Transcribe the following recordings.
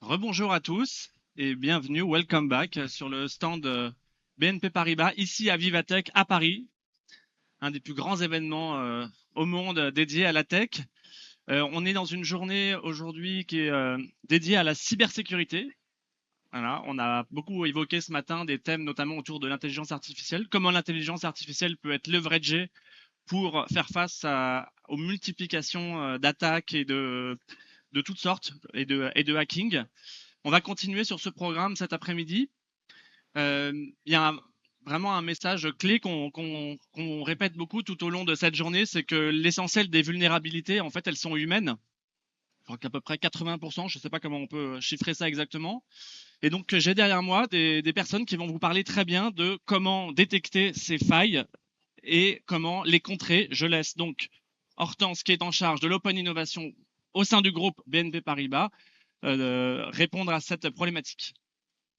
Rebonjour à tous et bienvenue, welcome back sur le stand BNP Paribas, ici à Vivatech à Paris, un des plus grands événements au monde dédié à la tech. On est dans une journée aujourd'hui qui est dédiée à la cybersécurité. Voilà, on a beaucoup évoqué ce matin des thèmes notamment autour de l'intelligence artificielle, comment l'intelligence artificielle peut être leveragée pour faire face aux multiplications d'attaques et de toutes sortes et de hacking. On va continuer sur ce programme cet après-midi. Il y a vraiment un message clé qu'on répète beaucoup tout au long de cette journée, c'est que l'essentiel des vulnérabilités, en fait, elles sont humaines. Je crois qu'à peu près 80%, je ne sais pas comment on peut chiffrer ça exactement. Et donc, j'ai derrière moi des personnes qui vont vous parler très bien de comment détecter ces failles et comment les contrer. Je laisse donc Hortense, qui est en charge de l'Open Innovation au sein du groupe BNP Paribas, répondre à cette problématique.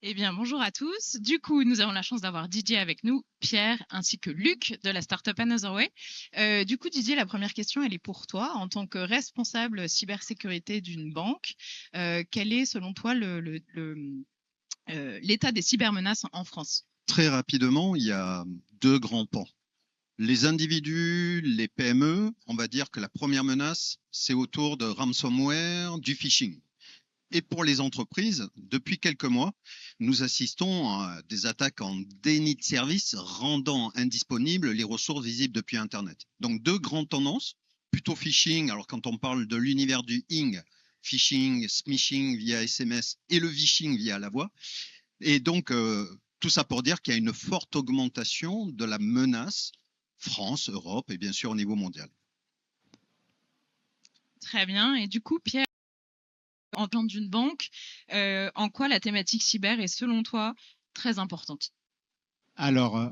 Eh bien, bonjour à tous. Du coup, nous avons la chance d'avoir Didier avec nous, Pierre, ainsi que Luc de la startup Another Way. Du coup, Didier, la première question, elle est pour toi. En tant que responsable cybersécurité d'une banque, quel est, selon toi, l'état des cybermenaces en France? Très rapidement, il y a deux grands pans. Les individus, les PME, on va dire que la première menace, c'est autour de ransomware, du phishing. Et pour les entreprises, depuis quelques mois, nous assistons à des attaques en déni de service rendant indisponibles les ressources visibles depuis Internet. Donc deux grandes tendances, plutôt phishing, alors quand on parle de l'univers du phishing, smishing via SMS et le vishing via la voix. Et donc, tout ça pour dire qu'il y a une forte augmentation de la menace France, Europe et bien sûr au niveau mondial. Très bien. Et du coup, Pierre, en tant d'une banque, en quoi la thématique cyber est, selon toi, très importante? Alors,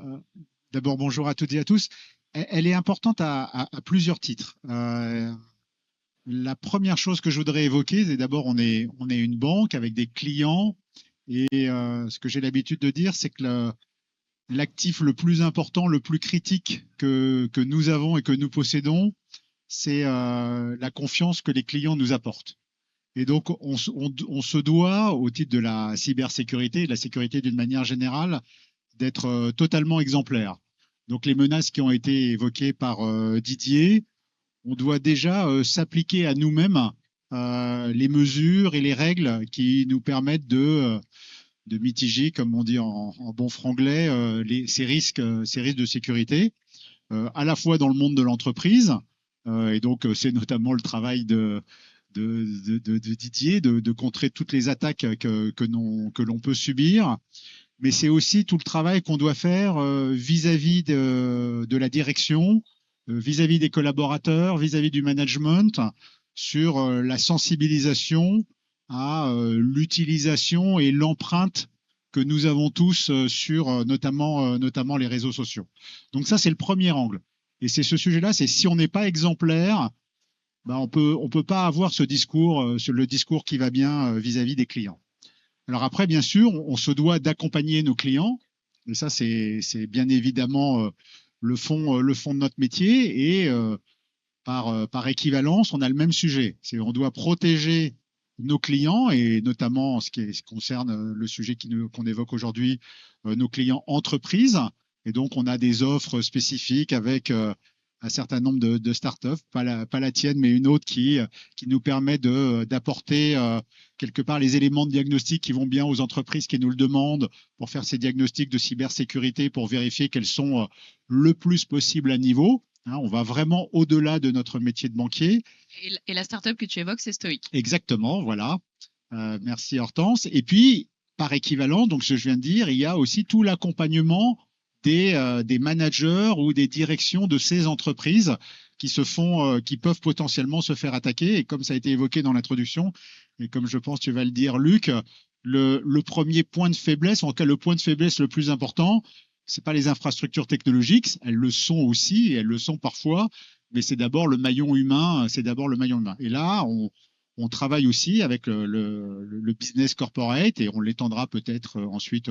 d'abord, bonjour à toutes et à tous. Elle est importante à plusieurs titres. La première chose que je voudrais évoquer, c'est d'abord, on est une banque avec des clients et ce que j'ai l'habitude de dire, c'est que l'actif le plus important, le plus critique que nous avons et que nous possédons, c'est la confiance que les clients nous apportent. Et donc, on se doit, au titre de la cybersécurité, de la sécurité d'une manière générale, d'être totalement exemplaire. Donc, les menaces qui ont été évoquées par Didier, on doit déjà s'appliquer à nous-mêmes les mesures et les règles qui nous permettent de mitiger, comme on dit en bon franglais, ces risques de sécurité, à la fois dans le monde de l'entreprise, et donc c'est notamment le travail de Didier, de contrer toutes les attaques que l'on peut subir, mais c'est aussi tout le travail qu'on doit faire vis-à-vis de la direction, vis-à-vis des collaborateurs, vis-à-vis du management, sur la sensibilisation à l'utilisation et l'empreinte que nous avons tous sur notamment les réseaux sociaux. Donc ça, c'est le premier angle. Et c'est ce sujet-là, c'est si on n'est pas exemplaire, ben on peut pas avoir ce discours, le discours qui va bien vis-à-vis des clients. Alors après, bien sûr, on se doit d'accompagner nos clients. Et ça, c'est bien évidemment le fond de notre métier. Et par équivalence, on a le même sujet. On doit protéger nos clients et notamment en ce qui concerne le sujet qu'on évoque aujourd'hui, nos clients entreprises. Et donc, on a des offres spécifiques avec un certain nombre de startups, pas la tienne, mais une autre qui nous permet d'apporter quelque part les éléments de diagnostic qui vont bien aux entreprises qui nous le demandent pour faire ces diagnostics de cybersécurité, pour vérifier qu'elles sont le plus possible à niveau. On va vraiment au-delà de notre métier de banquier. Et la startup que tu évoques, c'est Stoic. Exactement, voilà. Merci Hortense. Et puis, par équivalent, donc ce que je viens de dire, il y a aussi tout l'accompagnement des managers ou des directions de ces entreprises qui peuvent potentiellement se faire attaquer. Et comme ça a été évoqué dans l'introduction, et comme je pense tu vas le dire, Luc, le premier point de faiblesse, en tout cas le point de faiblesse le plus important, c'est pas les infrastructures technologiques, elles le sont aussi, et elles le sont parfois, mais c'est d'abord le maillon humain, Et là, on travaille aussi avec le business corporate et on l'étendra peut-être ensuite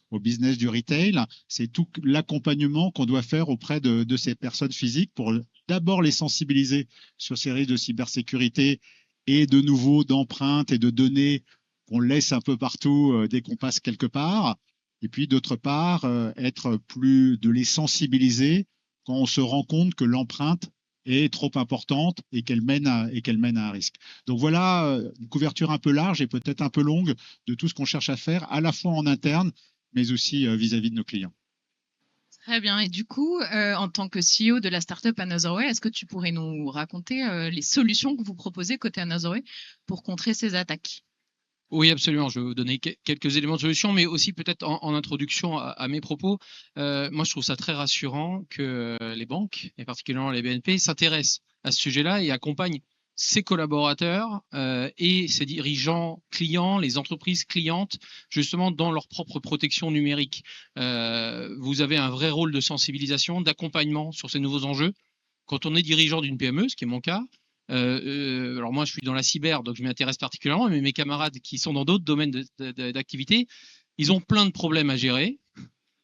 au business du retail. C'est tout l'accompagnement qu'on doit faire auprès de ces personnes physiques pour d'abord les sensibiliser sur ces risques de cybersécurité et de nouveau d'empreintes et de données qu'on laisse un peu partout dès qu'on passe quelque part. Et puis d'autre part, de les sensibiliser quand on se rend compte que l'empreinte est trop importante et qu'elle mène à un risque. Donc voilà une couverture un peu large et peut-être un peu longue de tout ce qu'on cherche à faire, à la fois en interne, mais aussi vis-à-vis de nos clients. Très bien. Et du coup, en tant que CEO de la startup Anotherway, est-ce que tu pourrais nous raconter les solutions que vous proposez côté Anotherway pour contrer ces attaques? Oui, absolument. Je vais vous donner quelques éléments de solution, mais aussi peut-être en introduction à mes propos. Moi, je trouve ça très rassurant que les banques, et particulièrement les BNP, s'intéressent à ce sujet-là et accompagnent ses collaborateurs et ses dirigeants clients, les entreprises clientes, justement dans leur propre protection numérique. Vous avez un vrai rôle de sensibilisation, d'accompagnement sur ces nouveaux enjeux. Quand on est dirigeant d'une PME, ce qui est mon cas, alors moi je suis dans la cyber, donc je m'y intéresse particulièrement, mais mes camarades qui sont dans d'autres domaines d'activité, ils ont plein de problèmes à gérer,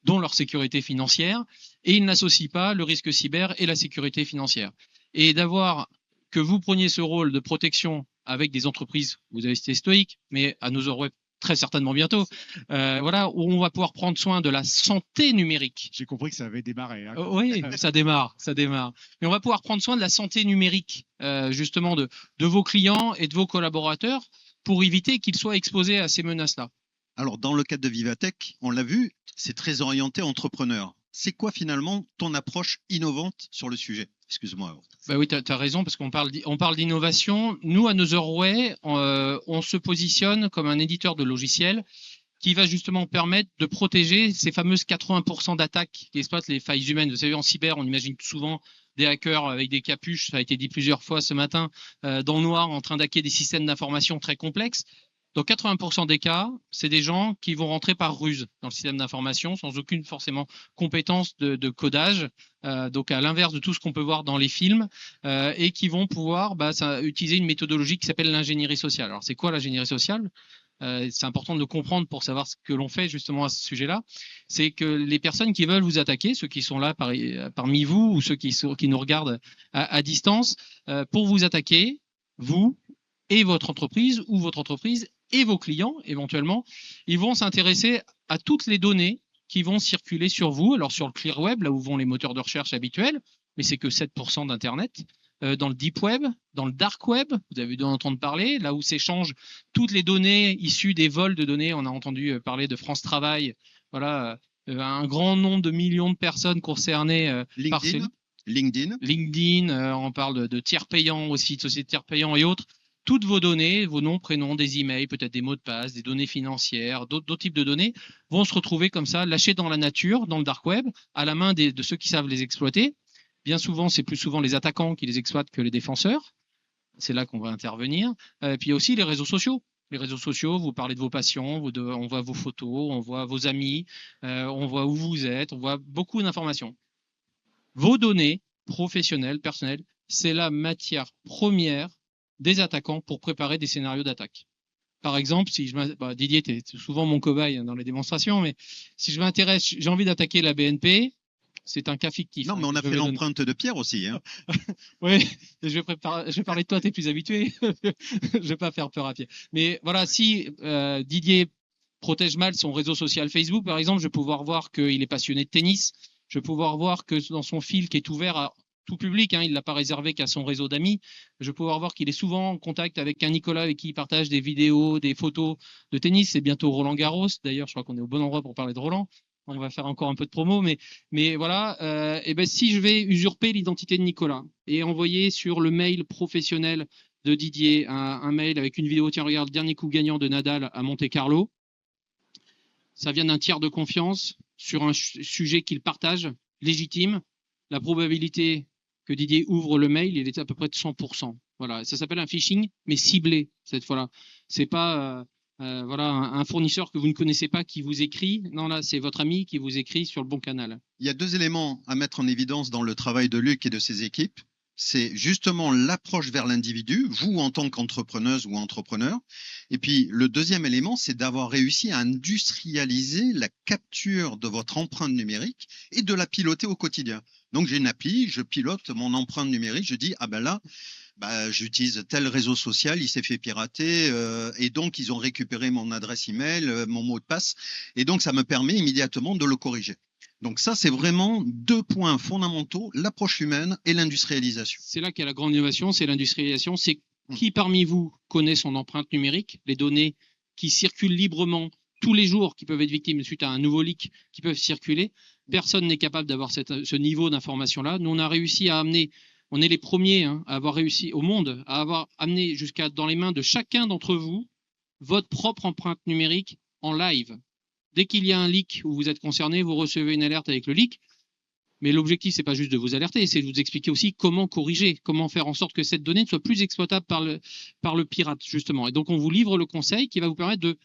dont leur sécurité financière, et ils n'associent pas le risque cyber et la sécurité financière. Et d'avoir que vous preniez ce rôle de protection avec des entreprises, vous avez cité Stoic, mais à nos web très certainement bientôt, voilà, où on va pouvoir prendre soin de la santé numérique. J'ai compris que ça avait démarré. Hein, oui, ça démarre. Mais on va pouvoir prendre soin de la santé numérique, justement, de vos clients et de vos collaborateurs pour éviter qu'ils soient exposés à ces menaces-là. Alors, dans le cadre de Vivatech, on l'a vu, c'est très orienté entrepreneur. C'est quoi finalement ton approche innovante sur le sujet? Excuse-moi. Bah oui, tu as raison, parce qu'on parle d'innovation. Nous, à Anotherway, on se positionne comme un éditeur de logiciels qui va justement permettre de protéger ces fameuses 80% d'attaques qui exploitent les failles humaines. Vous savez, en cyber, on imagine souvent des hackers avec des capuches, ça a été dit plusieurs fois ce matin, dans le noir, en train d'hacker des systèmes d'information très complexes. Dans 80% des cas, c'est des gens qui vont rentrer par ruse dans le système d'information sans aucune forcément compétence de codage, donc à l'inverse de tout ce qu'on peut voir dans les films, et qui vont pouvoir utiliser une méthodologie qui s'appelle l'ingénierie sociale. Alors c'est quoi l'ingénierie sociale? C'est important de le comprendre pour savoir ce que l'on fait justement à ce sujet-là. C'est que les personnes qui veulent vous attaquer, ceux qui sont là parmi vous ou ceux qui nous regardent à distance, pour vous attaquer, vous et votre entreprise ou votre entreprise et vos clients éventuellement, ils vont s'intéresser à toutes les données qui vont circuler sur vous. Alors sur le clear web, là où vont les moteurs de recherche habituels, mais c'est que 7% d'Internet. Dans le deep web, dans le dark web, vous avez dû en entendre parler, là où s'échangent toutes les données issues des vols de données. On a entendu parler de France Travail. Voilà, un grand nombre de millions de personnes concernées par ces... LinkedIn, on parle de tiers payants aussi, de sociétés de tiers payants et autres. Toutes vos données, vos noms, prénoms, des emails, peut-être des mots de passe, des données financières, d'autres types de données vont se retrouver comme ça, lâchées dans la nature, dans le dark web, à la main de ceux qui savent les exploiter. Bien souvent, c'est plus souvent les attaquants qui les exploitent que les défenseurs. C'est là qu'on va intervenir. Puis il y a aussi les réseaux sociaux. Les réseaux sociaux, vous parlez de vos patients, on voit vos photos, on voit vos amis, on voit où vous êtes, on voit beaucoup d'informations. Vos données professionnelles, personnelles, c'est la matière première des attaquants pour préparer des scénarios d'attaque. Par exemple, si Didier, tu es souvent mon cobaye dans les démonstrations, mais si je m'intéresse, j'ai envie d'attaquer la BNP, c'est un cas fictif. Non, mais on a fait l'empreinte de Pierre aussi. Hein. Oui, je vais parler de toi, tu es plus habitué. Je ne vais pas faire peur à Pierre. Mais voilà, si Didier protège mal son réseau social Facebook, par exemple, je vais pouvoir voir qu'il est passionné de tennis. Je vais pouvoir voir que dans son fil qui est ouvert à tout public, hein, il ne l'a pas réservé qu'à son réseau d'amis. Je vais pouvoir voir qu'il est souvent en contact avec un Nicolas avec qui il partage des vidéos, des photos de tennis. C'est bientôt Roland Garros. D'ailleurs, je crois qu'on est au bon endroit pour parler de Roland. On va faire encore un peu de promo, mais voilà. Et ben si je vais usurper l'identité de Nicolas et envoyer sur le mail professionnel de Didier un mail avec une vidéo, tiens regarde, dernier coup gagnant de Nadal à Monte-Carlo, ça vient d'un tiers de confiance sur un sujet qu'il partage, légitime. La probabilité que Didier ouvre le mail, il est à peu près de 100%. Voilà, ça s'appelle un phishing, mais ciblé cette fois-là. C'est pas voilà, un fournisseur que vous ne connaissez pas qui vous écrit. Non, là, c'est votre ami qui vous écrit sur le bon canal. Il y a deux éléments à mettre en évidence dans le travail de Luc et de ses équipes. C'est justement l'approche vers l'individu, vous en tant qu'entrepreneuse ou entrepreneur. Et puis, le deuxième élément, c'est d'avoir réussi à industrialiser la capture de votre empreinte numérique et de la piloter au quotidien. Donc, j'ai une appli, je pilote mon empreinte numérique, je dis, ah ben là, j'utilise tel réseau social, il s'est fait pirater, et donc ils ont récupéré mon adresse email, mon mot de passe, et donc ça me permet immédiatement de le corriger. Donc ça, c'est vraiment deux points fondamentaux, l'approche humaine et l'industrialisation. C'est là qu'est la grande innovation, c'est l'industrialisation. C'est qui parmi vous connaît son empreinte numérique, les données qui circulent librement tous les jours, qui peuvent être victimes suite à un nouveau leak, qui peuvent circuler. Personne n'est capable d'avoir ce niveau d'information-là. Nous, on a réussi à amener, on est les premiers à avoir réussi au monde, à avoir amené jusqu'à dans les mains de chacun d'entre vous votre propre empreinte numérique en live. Dès qu'il y a un leak où vous êtes concerné, vous recevez une alerte avec le leak. Mais l'objectif, c'est pas juste de vous alerter, c'est de vous expliquer aussi comment corriger, comment faire en sorte que cette donnée ne soit plus exploitable par le pirate, justement. Et donc, on vous livre le conseil qui va vous permettre de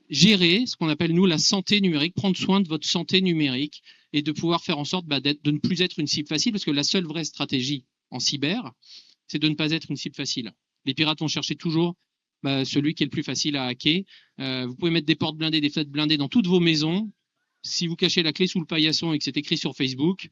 gérer ce qu'on appelle, nous, la santé numérique, prendre soin de votre santé numérique et de pouvoir faire en sorte de ne plus être une cible facile, parce que la seule vraie stratégie en cyber, c'est de ne pas être une cible facile. Les pirates vont chercher toujours celui qui est le plus facile à hacker. Vous pouvez mettre des portes blindées, des fenêtres blindées dans toutes vos maisons. Si vous cachez la clé sous le paillasson et que c'est écrit sur Facebook,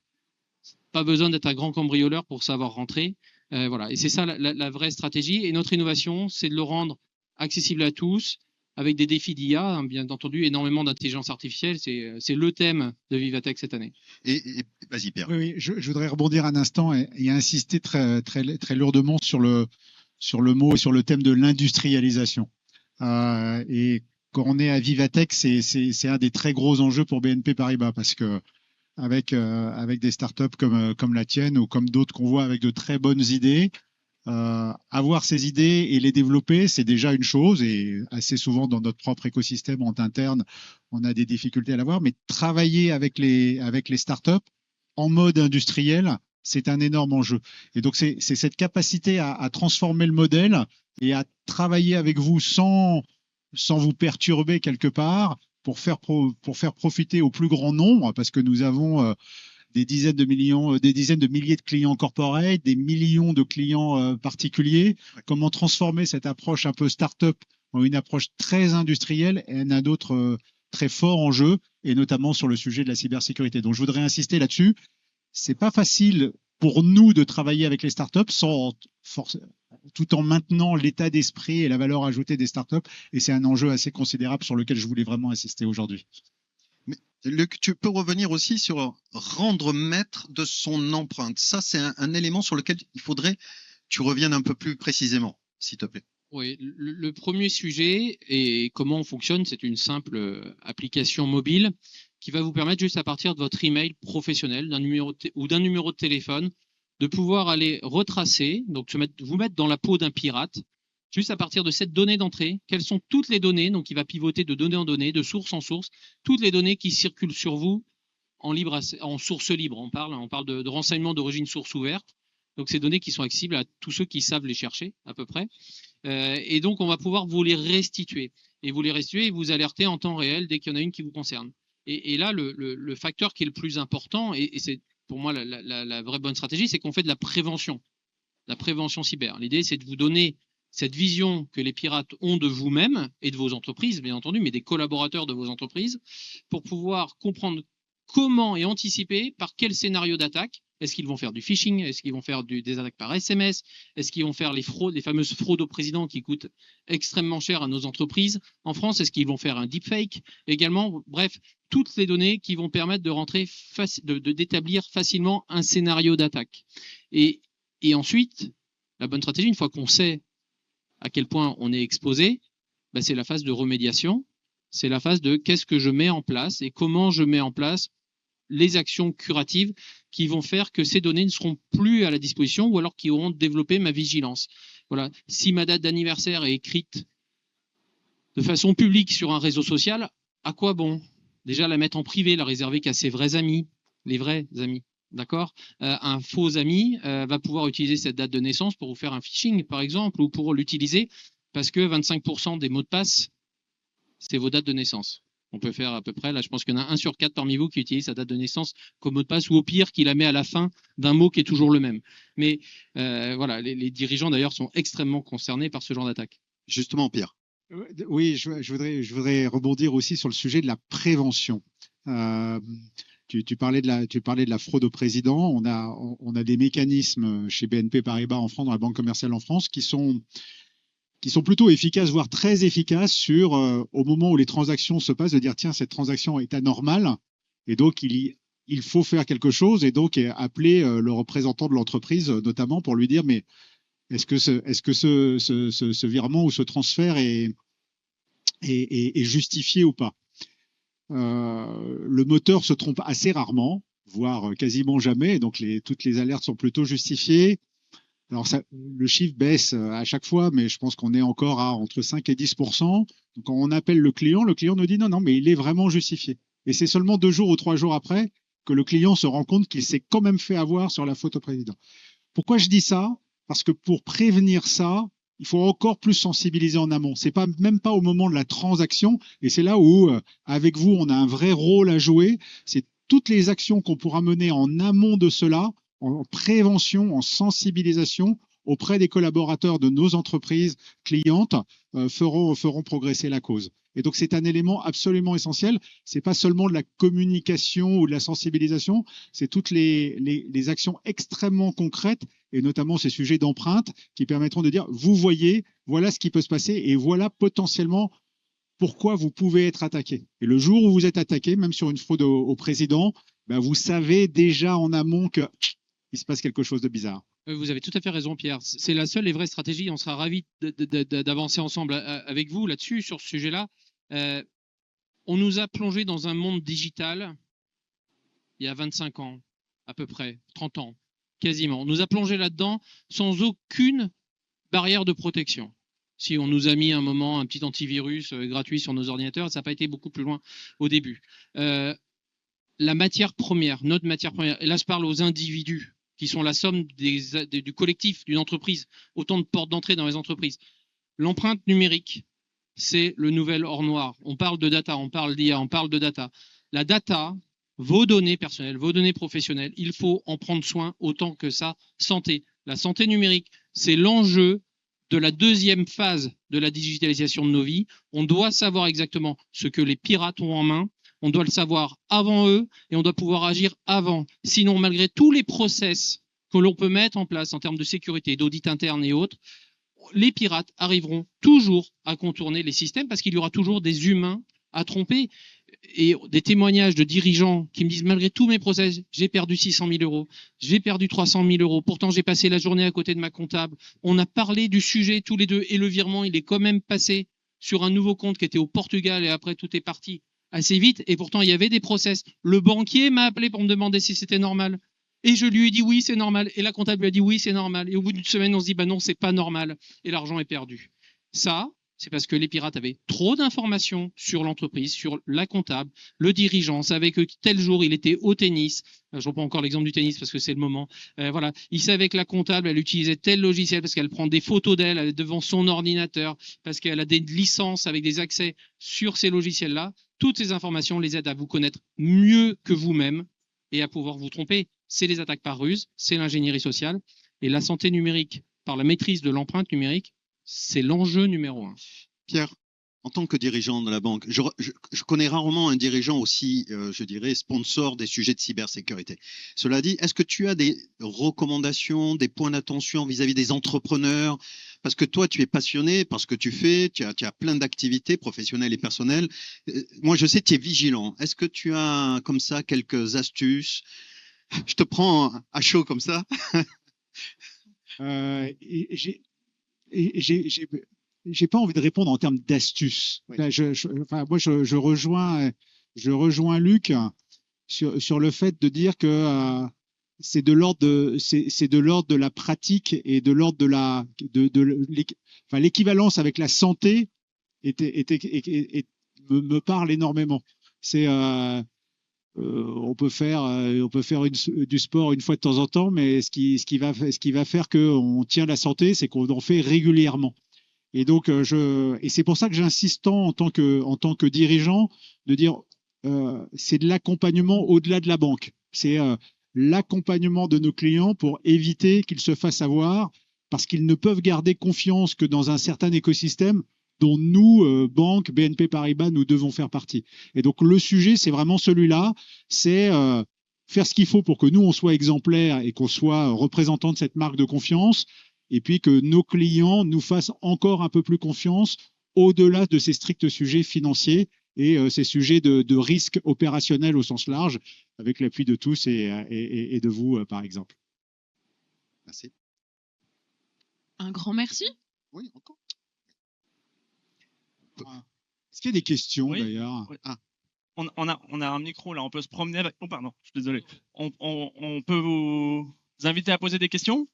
pas besoin d'être un grand cambrioleur pour savoir rentrer. Voilà. Et c'est ça la vraie stratégie. Et notre innovation, c'est de le rendre accessible à tous, avec des défis d'IA, bien entendu, énormément d'intelligence artificielle. C'est le thème de Vivatech cette année. Et vas-y, Pierre. Oui, je voudrais rebondir un instant et insister très lourdement sur le mot et sur le thème de l'industrialisation. Et quand on est à Vivatech, c'est un des très gros enjeux pour BNP Paribas, parce que avec des startups comme la tienne ou comme d'autres qu'on voit avec de très bonnes idées, avoir ces idées et les développer, c'est déjà une chose, et assez souvent dans notre propre écosystème en interne, on a des difficultés à l'avoir, mais travailler avec les startups en mode industriel, c'est un énorme enjeu. Et donc, c'est cette capacité à transformer le modèle et à travailler avec vous sans vous perturber quelque part pour faire profiter au plus grand nombre, parce que nous avons des dizaines de milliers de clients corporate, des millions de clients particuliers. Comment transformer cette approche un peu start-up en une approche très industrielle et un autre très fort enjeu, et notamment sur le sujet de la cybersécurité. Donc, je voudrais insister là-dessus. C'est pas facile pour nous de travailler avec les startups tout en maintenant l'état d'esprit et la valeur ajoutée des startups. Et c'est un enjeu assez considérable sur lequel je voulais vraiment insister aujourd'hui. Mais Luc, tu peux revenir aussi sur rendre maître de son empreinte. Ça, c'est un élément sur lequel il faudrait que tu reviennes un peu plus précisément, s'il te plaît. Oui, le premier sujet et comment on fonctionne, c'est une simple application mobile qui va vous permettre, juste à partir de votre email professionnel, d'un numéro de téléphone, de pouvoir aller retracer, donc vous mettre dans la peau d'un pirate, juste à partir de cette donnée d'entrée, quelles sont toutes les données, donc il va pivoter de données en données, de source en source, toutes les données qui circulent sur vous en source libre. On parle de renseignements d'origine source ouverte, donc ces données qui sont accessibles à tous ceux qui savent les chercher à peu près. Et donc on va pouvoir vous les restituer. Et vous les restituer et vous alerter en temps réel dès qu'il y en a une qui vous concerne. Et là, le facteur qui est le plus important, et c'est pour moi la vraie bonne stratégie, c'est qu'on fait de la prévention cyber. L'idée, c'est de vous donner cette vision que les pirates ont de vous-même et de vos entreprises, bien entendu, mais des collaborateurs de vos entreprises, pour pouvoir comprendre comment et anticiper par quel scénario d'attaque. Est-ce qu'ils vont faire du phishing? Est-ce qu'ils vont faire des attaques par SMS? Est-ce qu'ils vont faire les fameuses fraudes au président qui coûtent extrêmement cher à nos entreprises en France? Est-ce qu'ils vont faire un deepfake également? Bref, toutes les données qui vont permettre d'établir facilement un scénario d'attaque. Et ensuite, la bonne stratégie, une fois qu'on sait à quel point on est exposé, c'est la phase de remédiation. C'est la phase de qu'est-ce que je mets en place et comment je mets en place les actions curatives qui vont faire que ces données ne seront plus à la disposition ou alors qui auront développé ma vigilance. Voilà. Si ma date d'anniversaire est écrite de façon publique sur un réseau social, à quoi bon? Déjà la mettre en privé, la réserver qu'à ses vrais amis, les vrais amis. D'accord? Un faux ami va pouvoir utiliser cette date de naissance pour vous faire un phishing, par exemple, ou pour l'utiliser parce que 25% des mots de passe, c'est vos dates de naissance. On peut faire à peu près, là je pense qu'il y en a 1 sur 4 parmi vous qui utilise sa date de naissance comme mot de passe, ou au pire qui la met à la fin d'un mot qui est toujours le même. Mais voilà, les dirigeants d'ailleurs sont extrêmement concernés par ce genre d'attaque. Justement, Pierre. Oui, je voudrais rebondir aussi sur le sujet de la prévention. Tu parlais de la fraude au président. On a des mécanismes chez BNP Paribas en France, dans la banque commerciale en France, qui sont plutôt efficaces, voire très efficaces sur, au moment où les transactions se passent, de dire tiens, cette transaction est anormale et donc il faut faire quelque chose, et donc appeler le représentant de l'entreprise notamment pour lui dire mais est-ce que ce virement ou ce transfert est justifié ou pas. Le moteur se trompe assez rarement, voire quasiment jamais, donc toutes les alertes sont plutôt justifiées. Alors le chiffre baisse à chaque fois, mais je pense qu'on est encore à entre 5 et 10%. Donc quand on appelle le client nous dit non, mais il est vraiment justifié. Et c'est seulement 2 jours ou 3 jours après que le client se rend compte qu'il s'est quand même fait avoir sur la faute au président. Pourquoi je dis ça? Parce que pour prévenir ça, il faut encore plus sensibiliser en amont. C'est même pas au moment de la transaction, et c'est là où, avec vous, on a un vrai rôle à jouer. C'est toutes les actions qu'on pourra mener en amont de cela, en prévention, en sensibilisation auprès des collaborateurs de nos entreprises clientes, feront progresser la cause. Et donc, c'est un élément absolument essentiel. C'est pas seulement de la communication ou de la sensibilisation, c'est toutes les actions extrêmement concrètes, et notamment ces sujets d'empreinte qui permettront de dire, vous voyez, voilà ce qui peut se passer et voilà potentiellement pourquoi vous pouvez être attaqué. Et le jour où vous êtes attaqué, même sur une fraude au président, ben vous savez déjà en amont qu'il se passe quelque chose de bizarre. Vous avez tout à fait raison, Pierre. C'est la seule et vraie stratégie. On sera ravis d'avancer ensemble avec vous là-dessus, sur ce sujet-là. On nous a plongé dans un monde digital il y a 25 ans, à peu près, 30 ans, quasiment. On nous a plongé là-dedans sans aucune barrière de protection. Si on nous a mis un moment un petit antivirus gratuit sur nos ordinateurs, ça n'a pas été beaucoup plus loin au début. La matière première, notre matière première, et là je parle aux individus, qui sont la somme du collectif d'une entreprise, autant de portes d'entrée dans les entreprises. L'empreinte numérique, c'est le nouvel or noir. On parle de data, on parle d'IA, on parle de data. La data, vos données personnelles, vos données professionnelles, il faut en prendre soin autant que sa santé. La santé numérique, c'est l'enjeu de la deuxième phase de la digitalisation de nos vies. On doit savoir exactement ce que les pirates ont en main. On doit le savoir avant eux et on doit pouvoir agir avant. Sinon, malgré tous les process que l'on peut mettre en place en termes de sécurité, d'audit interne et autres, les pirates arriveront toujours à contourner les systèmes parce qu'il y aura toujours des humains à tromper. Et des témoignages de dirigeants qui me disent malgré tous mes process, j'ai perdu 600 000 euros, j'ai perdu 300 000 euros, pourtant j'ai passé la journée à côté de ma comptable. On a parlé du sujet tous les deux et le virement, il est quand même passé sur un nouveau compte qui était au Portugal et après tout est parti assez vite et pourtant il y avait des process. Le banquier m'a appelé pour me demander si c'était normal et je lui ai dit oui c'est normal et la comptable lui a dit oui c'est normal et au bout d'une semaine on se dit bah non c'est pas normal et l'argent est perdu. Ça, c'est parce que les pirates avaient trop d'informations sur l'entreprise, sur la comptable, le dirigeant, savait que tel jour il était au tennis. Je reprends encore l'exemple du tennis parce que c'est le moment. Voilà, il savait que la comptable, elle utilisait tel logiciel parce qu'elle prend des photos d'elle devant son ordinateur, parce qu'elle a des licences avec des accès sur ces logiciels-là. Toutes ces informations les aident à vous connaître mieux que vous-même et à pouvoir vous tromper. C'est les attaques par ruse, c'est l'ingénierie sociale et la santé numérique par la maîtrise de l'empreinte numérique. C'est l'enjeu numéro 1. Pierre, en tant que dirigeant de la banque, je connais rarement un dirigeant aussi, je dirais, sponsor des sujets de cybersécurité. Cela dit, est-ce que tu as des recommandations, des points d'attention vis-à-vis des entrepreneurs? Parce que toi, tu es passionné par ce que tu fais, tu as plein d'activités professionnelles et personnelles. Moi, je sais que tu es vigilant. Est-ce que tu as comme ça quelques astuces? Je te prends à chaud comme ça. J'ai pas envie de répondre en termes d'astuces. Oui. Moi, je rejoins Luc sur le fait de dire que c'est de l'ordre de la pratique et de l'ordre de l'équivalence avec la santé me parle énormément. C'est on peut faire du sport une fois de temps en temps, mais ce qui va faire qu'on tient la santé, c'est qu'on en fait régulièrement. Et donc, et c'est pour ça que j'insiste en tant que dirigeant de dire, c'est de l'accompagnement au-delà de la banque. C'est l'accompagnement de nos clients pour éviter qu'ils se fassent avoir, parce qu'ils ne peuvent garder confiance que dans un certain écosystème dont nous, banque, BNP Paribas, nous devons faire partie. Et donc le sujet, c'est vraiment celui-là, c'est faire ce qu'il faut pour que nous, on soit exemplaires et qu'on soit représentant de cette marque de confiance, et puis que nos clients nous fassent encore un peu plus confiance au-delà de ces stricts sujets financiers et ces sujets de risque opérationnel au sens large, avec l'appui de tous et de vous, par exemple. Merci. Un grand merci. Oui, encore. Est-ce qu'il y a des questions Oui. d'ailleurs? Oui. On a un micro là, on peut se promener avec. Oh, pardon, je suis désolé. On peut vous inviter à poser des questions?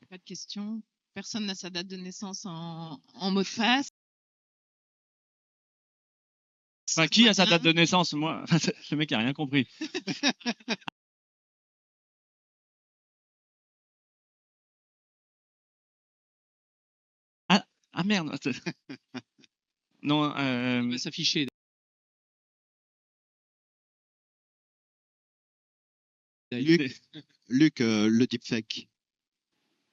Pas de questions. Personne n'a sa date de naissance en mot de passe. Enfin, qui a sa date de naissance? Moi, le mec a rien compris. Ah merde. Non. Ça va s'afficher. Luc, le deepfake,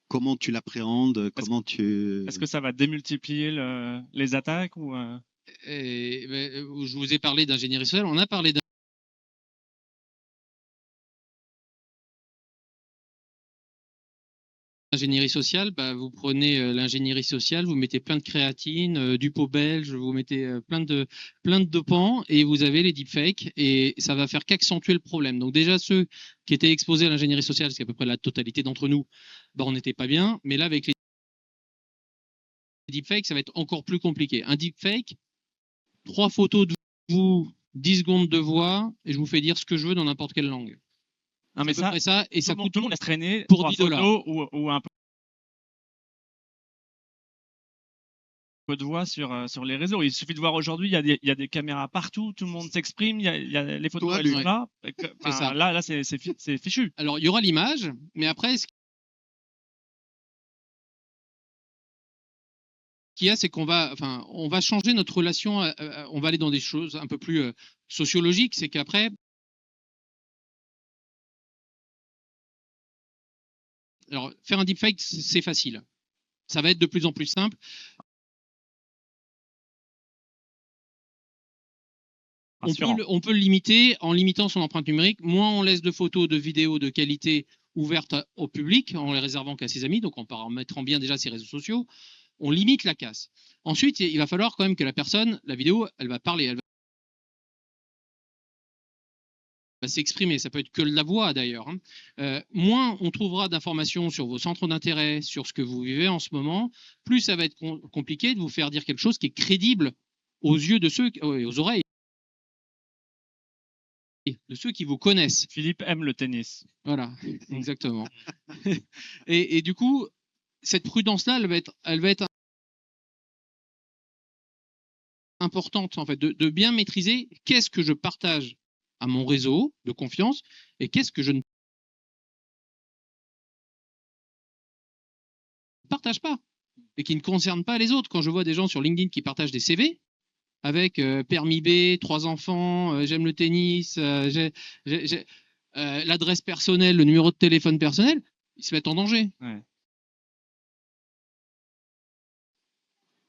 comment tu l'appréhendes? Comment tu... Est-ce que ça va démultiplier les attaques ou Je vous ai parlé d'ingénierie sociale. On a parlé d'ingénierie sociale. Bah, vous prenez l'ingénierie sociale, vous mettez plein de créatine, du pot belge, vous mettez plein de dopants et vous avez les deepfakes et ça va faire qu'accentuer le problème. Donc déjà ceux qui étaient exposés à l'ingénierie sociale, c'est à peu près la totalité d'entre nous, bah, on n'était pas bien. Mais là avec les deepfakes, ça va être encore plus compliqué. Un deepfake, 3 photos de vous, 10 secondes de voix, et je vous fais dire ce que je veux dans n'importe quelle langue. non, mais ça, et ça coûte tout le monde laisse traîner pour 3 $10 ou un peu de voix sur les réseaux. Il suffit de voir aujourd'hui, il y a des caméras partout, tout le monde s'exprime, il y a les photos, elles sont là. C'est ça. Là, c'est fichu. Alors, il y aura l'image, mais après, ce qu'il y a, c'est qu'on va, on va changer notre relation, on va aller dans des choses un peu plus sociologiques, c'est qu'après, alors, faire un deepfake, c'est facile. Ça va être de plus en plus simple. On peut le limiter en limitant son empreinte numérique. Moins on laisse de photos, de vidéos de qualité ouvertes au public, en les réservant qu'à ses amis, donc en paramétrant bien déjà ses réseaux sociaux, on limite la casse. Ensuite, il va falloir quand même que la personne, la vidéo, elle va parler, elle va s'exprimer. Ça peut être que de la voix d'ailleurs. Moins on trouvera d'informations sur vos centres d'intérêt, sur ce que vous vivez en ce moment, plus ça va être compliqué de vous faire dire quelque chose qui est crédible aux yeux de ceux, aux oreilles de ceux qui vous connaissent. Philippe aime le tennis. Voilà, exactement. et du coup, cette prudence-là, elle va être importante en fait, de bien maîtriser qu'est-ce que je partage à mon réseau de confiance et qu'est-ce que je ne partage pas et qui ne concerne pas les autres. Quand je vois des gens sur LinkedIn qui partagent des CV avec permis B, 3 enfants, j'aime le tennis, l'adresse personnelle, le numéro de téléphone personnel, ils se mettent en danger. Ouais.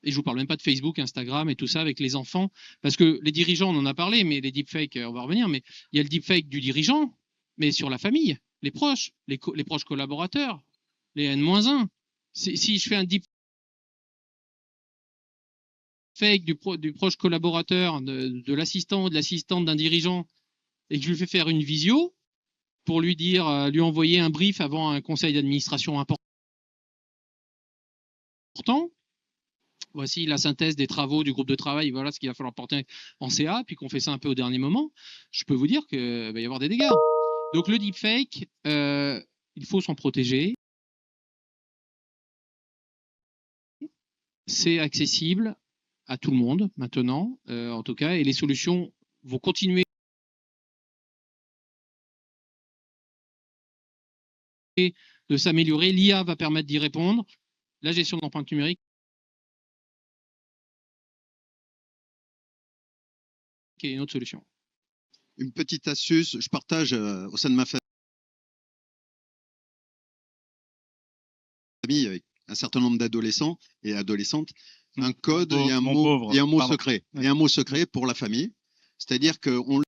Et je vous parle même pas de Facebook, Instagram et tout ça avec les enfants, parce que les dirigeants, on en a parlé, mais les deepfakes, on va revenir, mais il y a le deepfake du dirigeant, mais sur la famille, les proches, les proches collaborateurs, les N-1. Si je fais un deepfake du proche collaborateur, de l'assistant ou de l'assistante d'un dirigeant, et que je lui fais faire une visio pour lui dire, lui envoyer un brief avant un conseil d'administration important, voici la synthèse des travaux du groupe de travail, voilà ce qu'il va falloir porter en CA, puis qu'on fait ça un peu au dernier moment, je peux vous dire qu'il va y avoir des dégâts. Donc le deepfake, il faut s'en protéger. C'est accessible à tout le monde maintenant, en tout cas, et les solutions vont continuer de s'améliorer. L'IA va permettre d'y répondre. La gestion d'empreintes numériques est une autre solution. Une petite astuce, je partage au sein de ma famille avec un certain nombre d'adolescents et adolescentes, un code et un mot secret. Et un mot secret pour la famille. C'est-à-dire qu'on le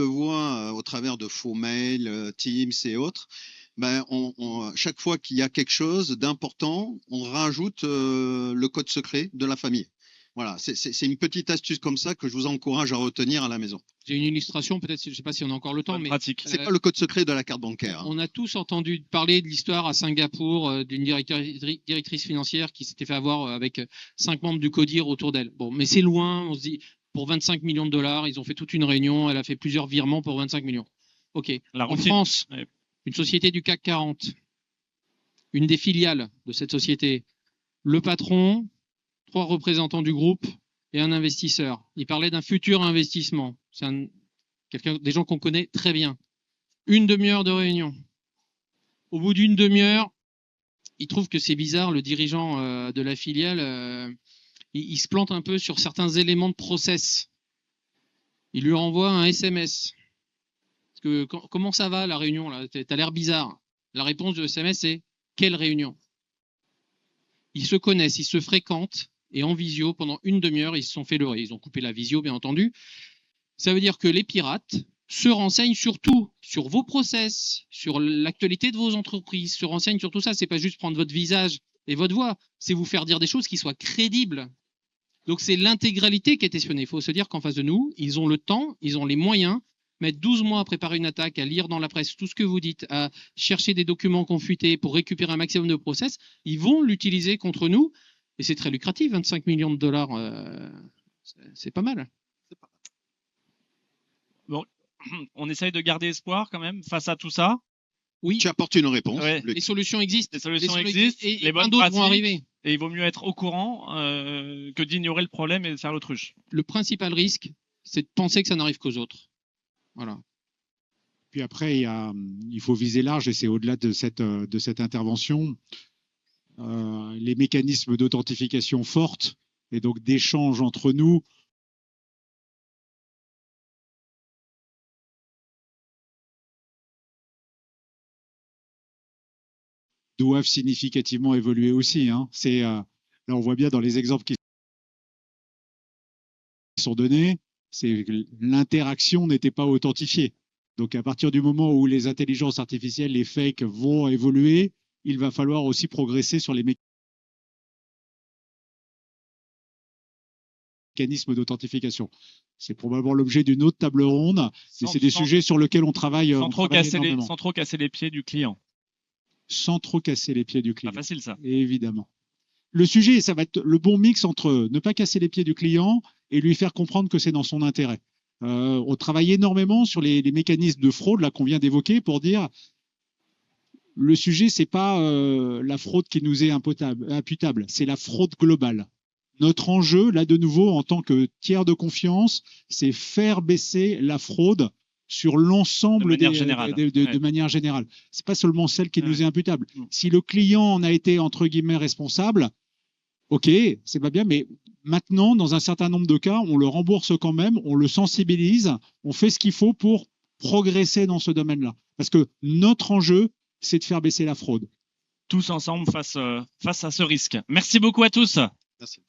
voit au travers de faux mails, Teams et autres. Ben, chaque fois qu'il y a quelque chose d'important, on rajoute le code secret de la famille. Voilà, c'est une petite astuce comme ça que je vous encourage à retenir à la maison. J'ai une illustration, peut-être, je ne sais pas si on a encore le temps, mais pratique. C'est pas le code secret de la carte bancaire. On a tous entendu parler de l'histoire à Singapour d'une directrice financière qui s'était fait avoir avec 5 membres du CODIR autour d'elle. Bon, mais c'est loin, on se dit, pour 25 millions de dollars, ils ont fait toute une réunion, elle a fait plusieurs virements pour 25 millions. Ok. En France, une société du CAC 40, une des filiales de cette société, le patron, 3 représentants du groupe et un investisseur. Il parlait d'un futur investissement. C'est des gens qu'on connaît très bien. Une demi-heure de réunion. Au bout d'une demi-heure, il trouve que c'est bizarre. Le dirigeant de la filiale, il se plante un peu sur certains éléments de process. Il lui renvoie un SMS. Parce que, comment ça va la réunion là? T'as l'air bizarre. La réponse du SMS c'est « Quelle réunion ?» Ils se connaissent, ils se fréquentent. Et en visio, pendant une demi-heure, ils se sont fait leurrer. Ils ont coupé la visio, bien entendu. Ça veut dire que les pirates se renseignent surtout sur vos process, sur l'actualité de vos entreprises, se renseignent sur tout ça. C'est pas juste prendre votre visage et votre voix, c'est vous faire dire des choses qui soient crédibles. Donc c'est l'intégralité qui est espionnée. Il faut se dire qu'en face de nous, ils ont le temps, ils ont les moyens, mettre 12 mois à préparer une attaque, à lire dans la presse tout ce que vous dites, à chercher des documents confutés pour récupérer un maximum de process, ils vont l'utiliser contre nous. Et c'est très lucratif, 25 millions de dollars, c'est pas mal. Bon, on essaye de garder espoir quand même face à tout ça. Oui. Tu apportes une réponse. Ouais. Les solutions existent. Les solutions existent. Et les bonnes d'autres pratiques vont arriver. Et il vaut mieux être au courant que d'ignorer le problème et de faire l'autruche. Le principal risque, c'est de penser que ça n'arrive qu'aux autres. Voilà. Puis après, il faut viser large et c'est au-delà de cette intervention. Les mécanismes d'authentification fortes et donc d'échange entre nous doivent significativement évoluer aussi. Hein. Là, on voit bien dans les exemples qui sont donnés, l'interaction n'était pas authentifiée. Donc, à partir du moment où les intelligences artificielles, les fakes vont évoluer, il va falloir aussi progresser sur les mécanismes d'authentification. C'est probablement l'objet d'une autre table ronde, mais c'est des sujets sur lesquels on travaille. Sans trop casser les pieds du client. Sans trop casser les pieds du client. Pas facile ça. Évidemment. Le sujet, ça va être le bon mix entre ne pas casser les pieds du client et lui faire comprendre que c'est dans son intérêt. On travaille énormément sur les mécanismes de fraude là qu'on vient d'évoquer pour dire le sujet, c'est pas la fraude qui nous est imputable, c'est la fraude globale. Notre enjeu, là de nouveau, en tant que tiers de confiance, c'est faire baisser la fraude sur l'ensemble de manière générale. C'est pas seulement celle qui nous est imputable. Si le client en a été entre guillemets responsable, ok, c'est pas bien, mais maintenant, dans un certain nombre de cas, on le rembourse quand même, on le sensibilise, on fait ce qu'il faut pour progresser dans ce domaine-là. Parce que notre enjeu, c'est de faire baisser la fraude. Tous ensemble face à ce risque. Merci beaucoup à tous. Merci.